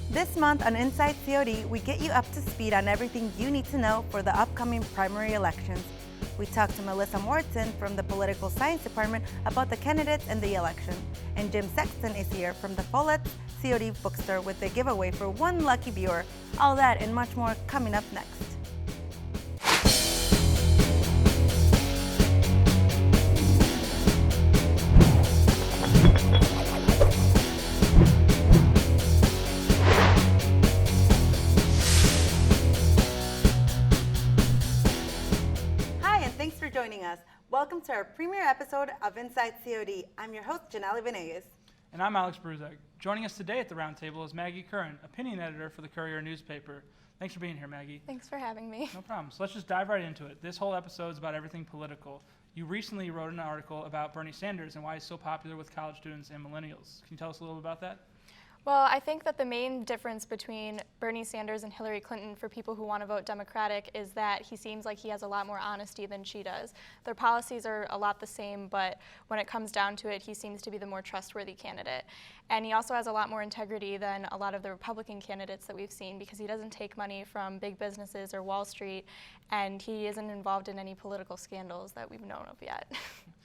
This month on Inside COD, we get you up to speed on everything you need to know for the upcoming primary elections. We talked to Melissa Mouritson from the Political Science Department about the candidates and the election. And Jim Sexton is here from the Follett COD Bookstore with a giveaway for one lucky viewer. All that and much more coming up next. Joining us. Welcome to our premiere episode of Inside COD. I'm your host, Janelli Venegas. And I'm Alez Bruzek. Joining us today at the roundtable is Maggie Curran, opinion editor for the Courier newspaper. Thanks for being here, Maggie. Thanks for having me. No problem. So let's just dive right into it. This whole episode is about everything political. You recently wrote an article about Bernie Sanders and why he's so popular with college students and millennials. Can you tell us a little about that? Well, I think that the main difference between Bernie Sanders and Hillary Clinton for people who want to vote Democratic is that he seems like he has a lot more honesty than she does. Their policies are a lot the same, but when it comes down to it, he seems to be the more trustworthy candidate. And he also has a lot more integrity than a lot of the Republican candidates that we've seen because he doesn't take money from big businesses or Wall Street, and he isn't involved in any political scandals that we've known of yet.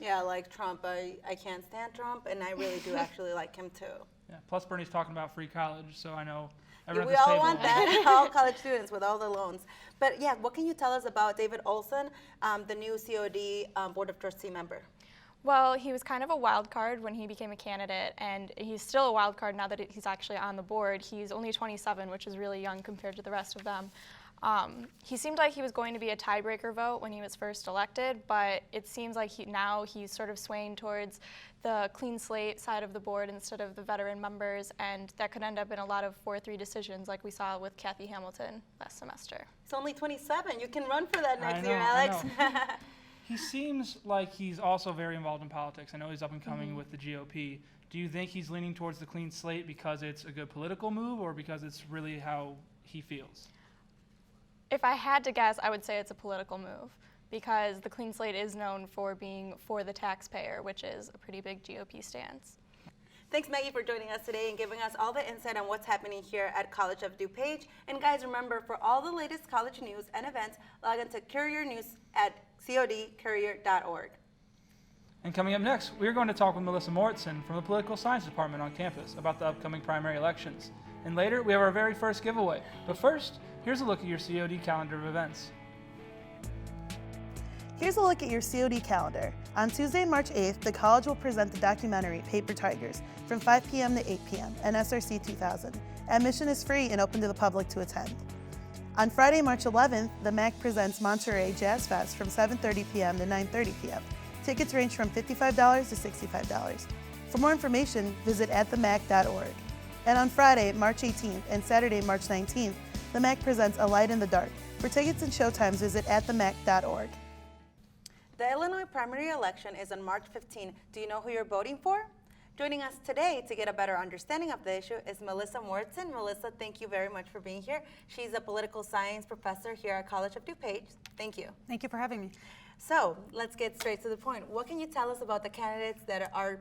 Yeah, like Trump. I can't stand Trump, and I really do actually like him too. Yeah. Plus, Bernie's talking about free college, so I know we all want that, all college students with all the loans. But yeah, what can you tell us about David Olson, the new COD Board of Trustee member? Well, he was kind of a wild card when he became a candidate, and he's still a wild card now that he's actually on the board. He's only 27, which is really young compared to the rest of them. He seemed like he was going to be a tiebreaker vote when he was first elected, but it seems like now he's sort of swaying towards the clean slate side of the board instead of the veteran members, and that could end up in a lot of 4-3 decisions like we saw with Kathy Hamilton last semester. He's only 27. You can run for that next year, I Alex. He seems like he's also very involved in politics. I know he's up and coming with the GOP. Do you think he's leaning towards the clean slate because it's a good political move or because it's really how he feels? If I had to guess, I would say it's a political move because the clean slate is known for being for the taxpayer, which is a pretty big GOP stance. Thanks, Maggie, for joining us today and giving us all the insight on what's happening here at College of DuPage. And guys, remember, for all the latest college news and events, log on to Courier News at codcourier.org. And coming up next, we're going to talk with Melissa Mouritson from the Political Science Department on campus about the upcoming primary elections. And later, we have our very first giveaway. But first, here's a look at your COD calendar of events. Here's a look at your COD calendar. On Tuesday, March 8th, the college will present the documentary Paper Tigers from 5 p.m. to 8 p.m. and SRC 2000. Admission is free and open to the public to attend. On Friday, March 11th, the MAC presents Monterey Jazz Fest from 7:30 p.m. to 9:30 p.m. Tickets range from $55 to $65. For more information, visit atthemac.org. And on Friday, March 18th and Saturday, March 19th, the MAC presents A Light in the Dark. For tickets and showtimes, visit atthemac.org. The Illinois primary election is on March 15. Do you know who you're voting for? Joining us today to get a better understanding of the issue is Melissa Mouritson. Melissa, thank you very much for being here. She's a political science professor here at College of DuPage. Thank you. Thank you for having me. So let's get straight to the point. What can you tell us about the candidates that are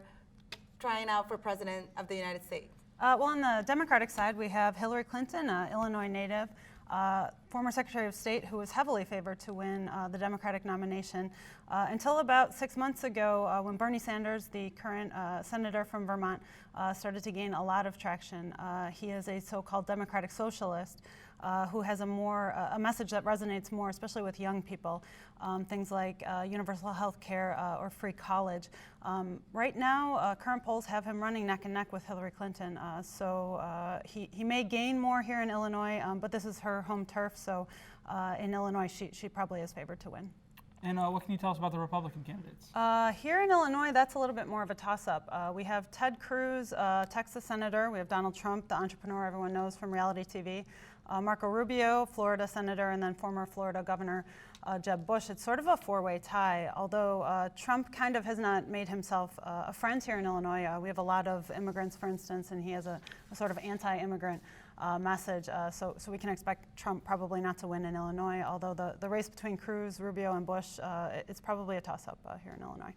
trying out for president of the United States? Well, on the Democratic side, we have Hillary Clinton, an Illinois native, former Secretary of State who was heavily favored to win the Democratic nomination until about 6 months ago when Bernie Sanders, the current senator from Vermont, started to gain a lot of traction. He is a so-called democratic socialist who has a message that resonates more, especially with young people, things like universal health care or free college. Right now, current polls have him running neck and neck with Hillary Clinton, so he may gain more here in Illinois, but this is her home turf, so in Illinois she probably is favored to win. And what can you tell us about the Republican candidates? Here in Illinois, that's a little bit more of a toss-up. We have Ted Cruz, Texas Senator. We have Donald Trump, the entrepreneur everyone knows from reality TV. Marco Rubio, Florida Senator, and then former Florida Governor Jeb Bush. It's sort of a four-way tie, although Trump kind of has not made himself a friend here in Illinois. We have a lot of immigrants, for instance, and he has a sort of anti-immigrant message, so we can expect Trump probably not to win in Illinois, although the race between Cruz, Rubio, and Bush, it's probably a toss-up here in Illinois.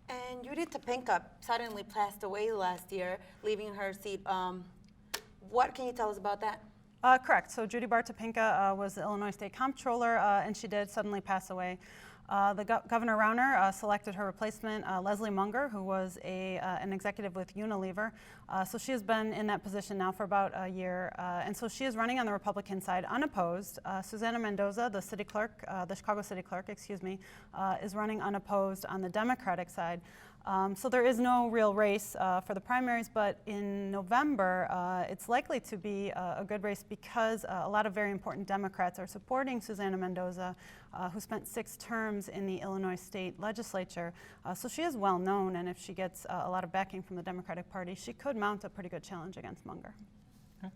And Judith Topinka suddenly passed away last year, leaving her seat What can you tell us about that? Correct. So Judy Bartopinka was the Illinois State Comptroller, and she did suddenly pass away. Governor Rauner selected her replacement, Leslie Munger, who was an executive with Unilever. So she has been in that position now for about a year, and so she is running on the Republican side unopposed. Susana Mendoza, the city clerk, the Chicago city clerk, is running unopposed on the Democratic side. So there is no real race for the primaries, but in November, it's likely to be a good race because a lot of very important Democrats are supporting Susana Mendoza, who spent 6 terms in the Illinois state legislature. So she is well known, and if she gets a lot of backing from the Democratic Party, she could mount a pretty good challenge against Munger. Okay.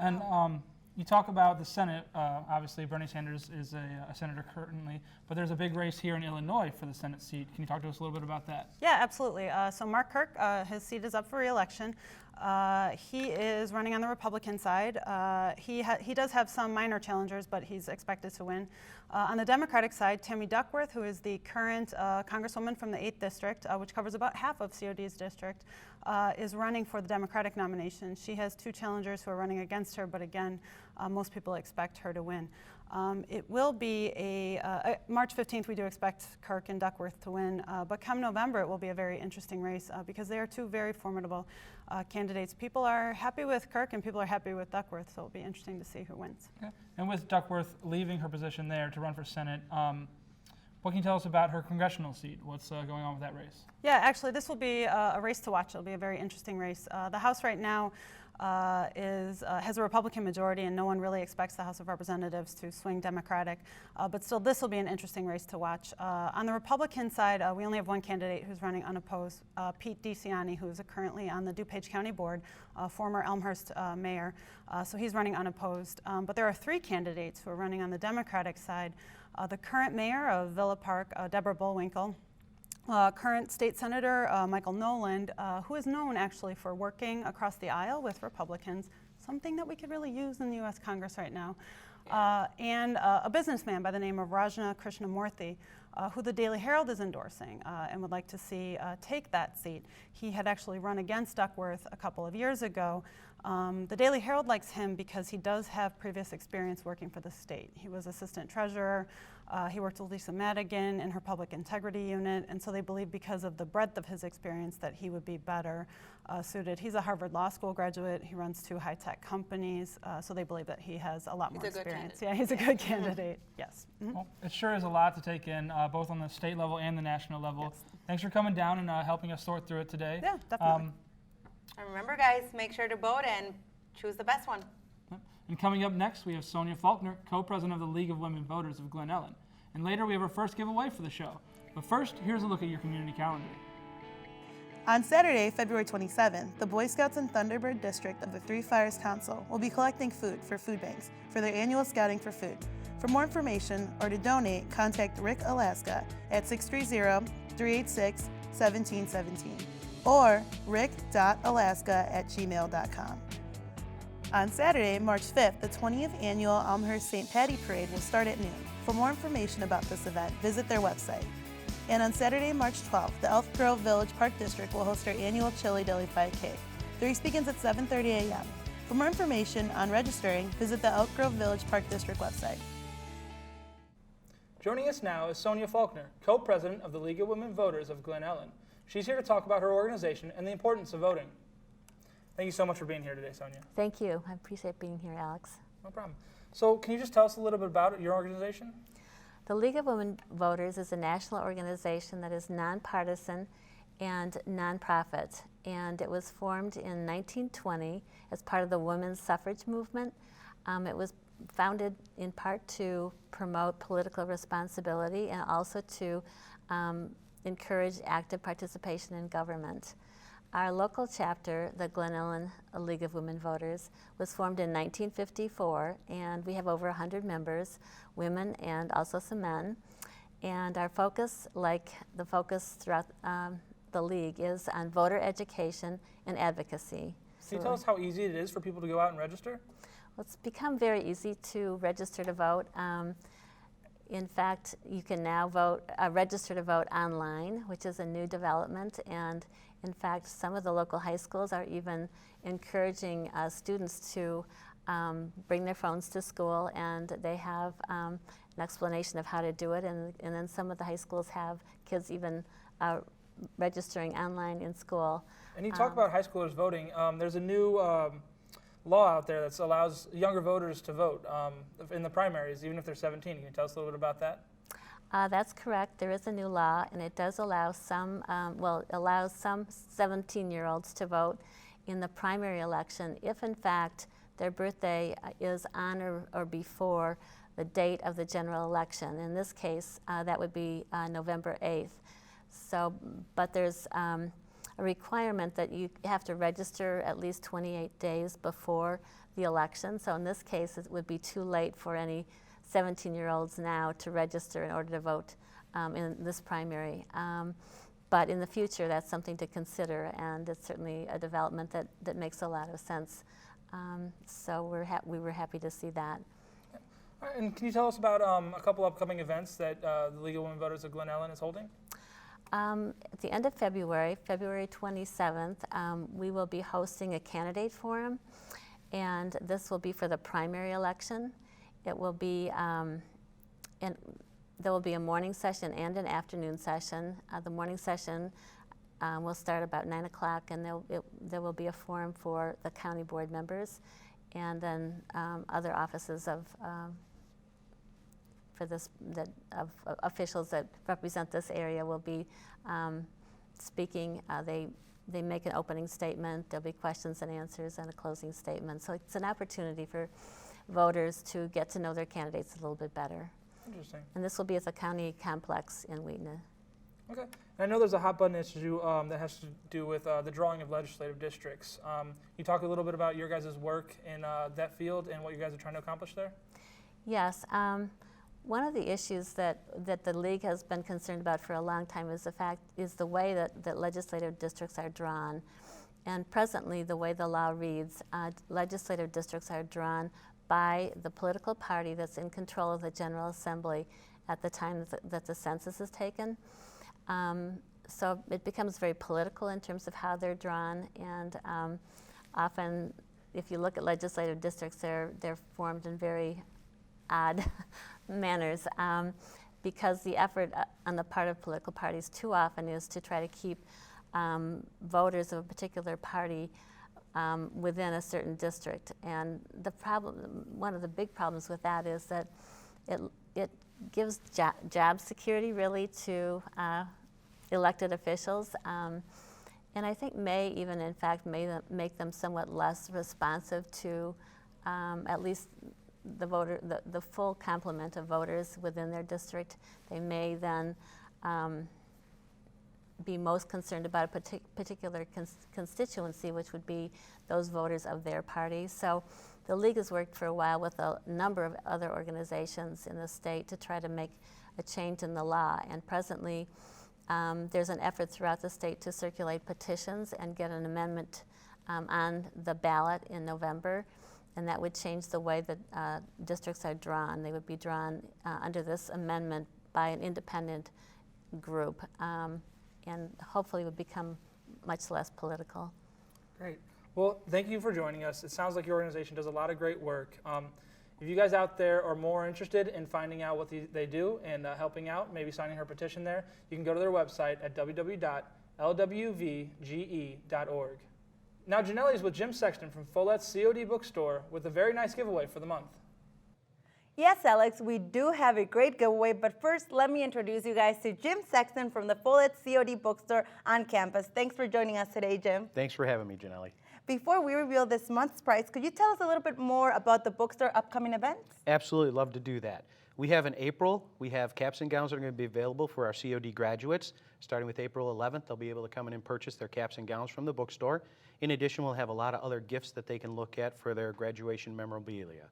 And you talk about the Senate. Obviously, Bernie Sanders is a senator currently, but there's a big race here in Illinois for the Senate seat. Can you talk to us a little bit about that? Yeah, absolutely. So Mark Kirk, his seat is up for re-election. He is running on the Republican side. He does have some minor challengers, but he's expected to win. On the Democratic side, Tammy Duckworth, who is the current Congresswoman from the 8th District, which covers about half of COD's district, is running for the Democratic nomination. She has 2 challengers who are running against her, but again, most people expect her to win. It will be March 15th, we do expect Kirk and Duckworth to win, but come November, it will be a very interesting race because they are 2 very formidable candidates. People are happy with Kirk and people are happy with Duckworth, so it'll be interesting to see who wins. Okay. And with Duckworth leaving her position there to run for Senate, what can you tell us about her congressional seat? What's going on with that race? Yeah, actually, this will be a race to watch. It'll be a very interesting race. The House right now has a Republican majority, and no one really expects the House of Representatives to swing Democratic. But still, this will be an interesting race to watch. On the Republican side, we only have one candidate who's running unopposed, Pete DeCiani, who is currently on the DuPage County Board, former Elmhurst mayor. So he's running unopposed. But there are 3 candidates who are running on the Democratic side. The current mayor of Villa Park, Deborah Bullwinkle, current state senator Michael Noland, who is known actually for working across the aisle with Republicans, something that we could really use in the U.S. Congress right now, and a businessman by the name of Rajna Krishnamurthy, who the Daily Herald is endorsing and would like to see take that seat. He had actually run against Duckworth a couple of years ago. The Daily Herald likes him because he does have previous experience working for the state. He was assistant treasurer. He worked with Lisa Madigan in her public integrity unit, and so they believe because of the breadth of his experience that he would be better suited. He's a Harvard Law School graduate. He runs 2 high-tech companies, so they believe that he has a lot more experience. Yeah, he's a good candidate, yes. Mm-hmm. Well, it sure is a lot to take in, both on the state level and the national level. Yes. Thanks for coming down and helping us sort through it today. Yeah, definitely. And remember, guys, make sure to vote and choose the best one. And coming up next, we have Sonia Faulkner, co-president of the League of Women Voters of Glen Ellen. And later, we have our first giveaway for the show. But first, here's a look at your community calendar. On Saturday, February 27th, the Boy Scouts and Thunderbird District of the Three Fires Council will be collecting food for food banks for their annual Scouting for Food. For more information or to donate, contact Rick Alaska at 630-386-1717 or rick.alaska@gmail.com. On Saturday, March 5th, the 20th annual Elmhurst St. Patty Parade will start at noon. For more information about this event, visit their website. And on Saturday, March 12th, the Elk Grove Village Park District will host our annual Chili Dilly 5K. The race begins at 7:30 a.m. For more information on registering, visit the Elk Grove Village Park District website. Joining us now is Sonia Faulkner, co-president of the League of Women Voters of Glen Ellen. She's here to talk about her organization and the importance of voting. Thank you so much for being here today, Sonia. Thank you. I appreciate being here, Alex. No problem. So can you just tell us a little bit about your organization? The League of Women Voters is a national organization that is nonpartisan and nonprofit, and it was formed in 1920 as part of the women's suffrage movement. It was founded in part to promote political responsibility and also to encourage active participation in government. Our local chapter, the Glen Ellen League of Women Voters, was formed in 1954, and we have over 100 members, women and also some men. And our focus, like the focus throughout the league, is on voter education and advocacy. Can you tell us how easy it is for people to go out and register? Well, it's become very easy to register to vote. In fact, you can now register to vote online, which is a new development. And in fact, some of the local high schools are even encouraging students to bring their phones to school, and they have an explanation of how to do it. And then some of the high schools have kids even registering online in school. And you talk about high schoolers voting. There's a new law out there that allows younger voters to vote in the primaries, even if they're 17. Can you tell us a little bit about that? That's correct. There is a new law, and it does allow allows some 17-year-olds to vote in the primary election if, in fact, their birthday is on or before the date of the general election. In this case, that would be November 8th. So, but there's a requirement that you have to register at least 28 days before the election. So in this case, it would be too late for any 17-year-olds now to register in order to vote in this primary. But in the future, that's something to consider, and it's certainly a development that makes a lot of sense. So we were happy to see that. And can you tell us about a couple upcoming events that the League of Women Voters of Glen Ellen is holding? At the end of February 27th, we will be hosting a candidate forum, and this will be for the primary election. It will be, and there will be a morning session and an afternoon session. The morning session will start about 9 o'clock, and there will be a forum for the county board members, and then other offices of officials that represent this area will be speaking. They make an opening statement. There'll be questions and answers and a closing statement. So it's an opportunity for voters to get to know their candidates a little bit better. Interesting. And this will be at the county complex in Wheatna. Okay. And I know there's a hot button issue that has to do with the drawing of legislative districts. You talk a little bit about your guys' work in that field and what you guys are trying to accomplish there? Yes. One of the issues that the League has been concerned about for a long time is the way that legislative districts are drawn. And presently, the way the law reads, legislative districts are drawn by the political party that's in control of the General Assembly at the time that the census is taken. So it becomes very political in terms of how they're drawn, and often, if you look at legislative districts, they're formed in very odd manners, because the effort on the part of political parties too often is to try to keep voters of a particular party within a certain district. And one of the big problems with that is that it gives job security really to elected officials, and I think may even in fact make them somewhat less responsive to at least the full complement of voters within their district. They may then be most concerned about a particular constituency, which would be those voters of their party. So the League has worked for a while with a number of other organizations in the state to try to make a change in the law. And presently, there's an effort throughout the state to circulate petitions and get an amendment on the ballot in November. And that would change the way that districts are drawn. They would be drawn under this amendment by an independent group, and hopefully would become much less political. Great. Well, thank you for joining us. It sounds like your organization does a lot of great work. If you guys out there are more interested in finding out what they do and helping out, maybe signing her petition there, you can go to their website at www.lwvge.org. Now Janelli is with Jim Sexton from Follett's COD Bookstore with a very nice giveaway for the month. Yes, Alex, we do have a great giveaway, but first let me introduce you guys to Jim Sexton from the Follett COD Bookstore on campus. Thanks for joining us today, Jim. Thanks for having me, Janelli. Before we reveal this month's prize, could you tell us a little bit more about the bookstore upcoming events? Absolutely, love to do that. We have in April, we have caps and gowns that are going to be available for our COD graduates. Starting with April 11th, they'll be able to come in and purchase their caps and gowns from the bookstore. In addition, we'll have a lot of other gifts that they can look at for their graduation memorabilia.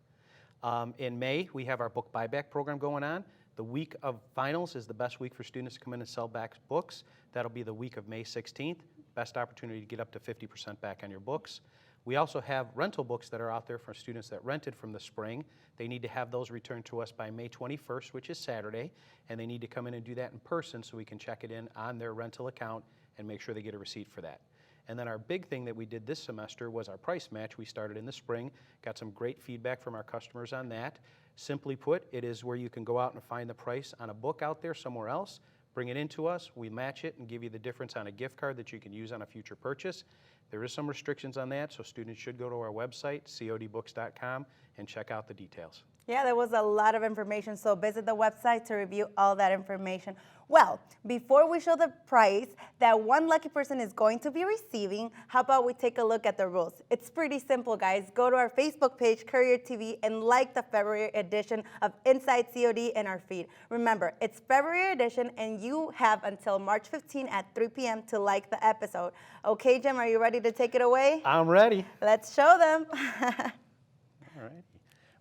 In May, we have our book buyback program going on. The week of finals is the best week for students to come in and sell back books. That'll be the week of May 16th. Best opportunity to get up to 50% back on your books. We also have rental books that are out there for students that rented from the spring. They need to have those returned to us by May 21st, which is Saturday, and they need to come in and do that in person so we can check it in on their rental account and make sure they get a receipt for that. And then our big thing that we did this semester was our price match. We started in the spring, got some great feedback from our customers on that. Simply put, it is where you can go out and find the price on a book out there somewhere else, bring it into us, we match it and give you the difference on a gift card that you can use on a future purchase. There is some restrictions on that, so students should go to our website, codbooks.com, and check out the details. Yeah, there was a lot of information, so visit the website to review all that information. Well, before we show the price that one lucky person is going to be receiving, how about we take a look at the rules? It's pretty simple, guys. Go to our Facebook page, Courier TV, and like the February edition of Inside COD in our feed. Remember, it's February edition, and you have until March 15 at 3 p.m. to like the episode. Okay, Jim, are you ready to take it away? I'm ready. Let's show them. All right.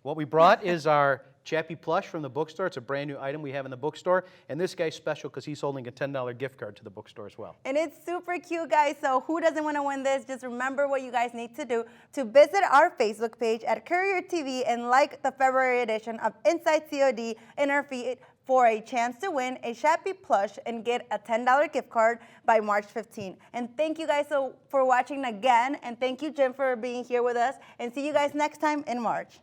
What we brought is our Chappie plush from the bookstore. It's a brand new item we have in the bookstore, and this guy's special because he's holding a $10 gift card to the bookstore as well. And it's super cute, guys, so who doesn't want to win this? Just remember what you guys need to do to visit our Facebook page at Courier TV and like the February edition of Inside COD in our feed for a chance to win a Chappie plush and get a $10 gift card by March 15. And thank you guys for watching again, and thank you, Jim, for being here with us, and see you guys next time in March.